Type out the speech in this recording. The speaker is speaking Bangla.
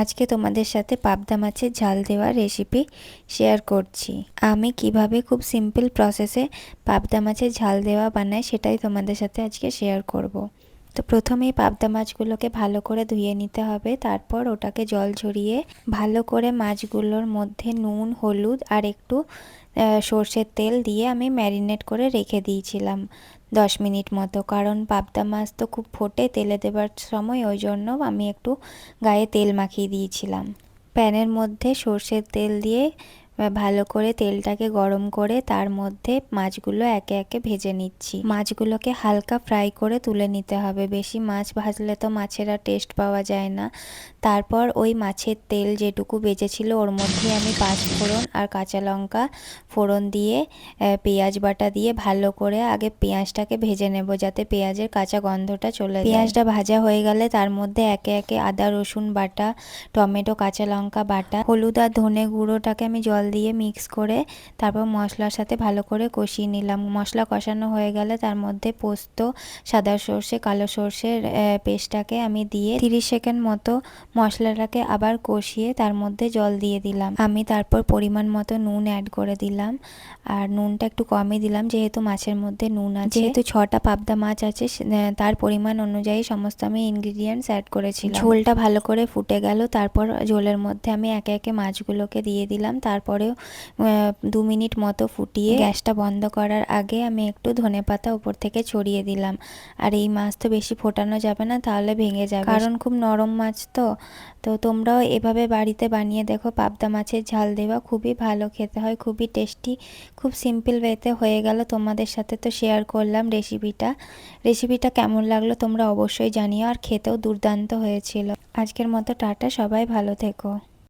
আজকে তোমাদের সাথে পাবদা মাছের ঝাল দেওয়া রেসিপি শেয়ার করছি। আমি কিভাবে খুব সিম্পল প্রসেসে পাবদা মাছের ঝাল দেওয়া বানাই সেটাই তোমাদের সাথে আজকে শেয়ার করব। তো প্রথমেই পাবদা মাছগুলোকে ভালো করে ধুয়ে নিতে হবে, তারপর ওটাকে জল ঝরিয়ে ভালো করে মাছগুলোর মধ্যে নুন, হলুদ আর একটু সর্ষের তেল দিয়ে আমি ম্যারিনেট করে রেখে দিয়েছিলাম 10 মিনিট মতো। কারণ পাবদা মাছ তো খুব ফোটে তেলে দেবার সময়, ওই জন্য আমি একটু গায়ে তেল মাখিয়ে দিয়েছিলাম। প্যানের মধ্যে সর্ষের তেল দিয়ে ভালো করে তেলটাকে গরম করে তার মধ্যে মাছগুলো একে একে ভেজে নিচ্ছি। মাছগুলোকে হালকা ফ্রাই করে তুলে নিতে হবে, বেশি মাছ ভাজলে তো মাছের আর টেস্ট পাওয়া যায় না। তারপর ওই মাছের তেল যেটুকু বেঁচেছিল ওর মধ্যে আমি 5 ফোড়ন আর কাঁচা লঙ্কা ফোড়ন দিয়ে পেঁয়াজ বাটা দিয়ে ভালো করে আগে পেঁয়াজটাকে ভেজে নেব, যাতে পেঁয়াজের কাঁচা গন্ধটা চলে যায়। পেঁয়াজটা ভাজা হয়ে গেলে তার মধ্যে একে একে আদা রসুন বাটা, টমেটো, কাঁচা লঙ্কা বাটা, হলুদ আর ধনে গুঁড়োটাকে আমি জল দিয়ে মিক্স করে তারপর মশলার সাথে ভালো করে কষিয়ে নিলাম। মশলা কষানো হয়ে গেলে তার মধ্যে পোস্ত, সাদা সর্ষে, কালো সর্ষের পেস্টটাকে আমি দিয়ে 30 সেকেন্ড মতো মশলাটাকে আবার কষিয়ে তার মধ্যে জল দিয়ে দিলাম। আমি তারপর পরিমাণ মতো নুন অ্যাড করে দিলাম, আর নুনটা একটু কমই দিলাম যেহেতু মাছের মধ্যে নুন আছে। যেহেতু 6টা পাবদা মাছ আছে তার পরিমাণ অনুযায়ী সমস্ত আমি ইনগ্রিডিয়েন্টস অ্যাড করেছিলাম। ঝোলটা ভালো করে ফুটে গেল, তারপর ঝোলের মধ্যে আমি একে একে মাছগুলোকে দিয়ে দিলাম। তারপরেও 2 মিনিট মতো ফুটিয়ে গ্যাসটা বন্ধ করার আগে আমি একটু ধনেপাতা উপর থেকে ছড়িয়ে দিলাম। আর এই মাছ তো বেশি ফোটানো যাবে না, তাহলে ভেঙে যাবে, কারণ খুব নরম মাছ তো। তো তোমরাও এভাবে বাড়িতে বানিয়ে দেখো, পাবদা মাছের ঝাল দেওয়া খুবই ভালো খেতে হয়, খুবই টেস্টি। খুব সিম্পল ওয়েতে হয়ে গেল, তোমাদের সাথে তো শেয়ার করলাম রেসিপিটা কেমন লাগলো তোমরা অবশ্যই জানিও, আর খেতেও দুর্দান্ত হয়েছিল। আজকের মতো টাটা, সবাই ভালো থেকো।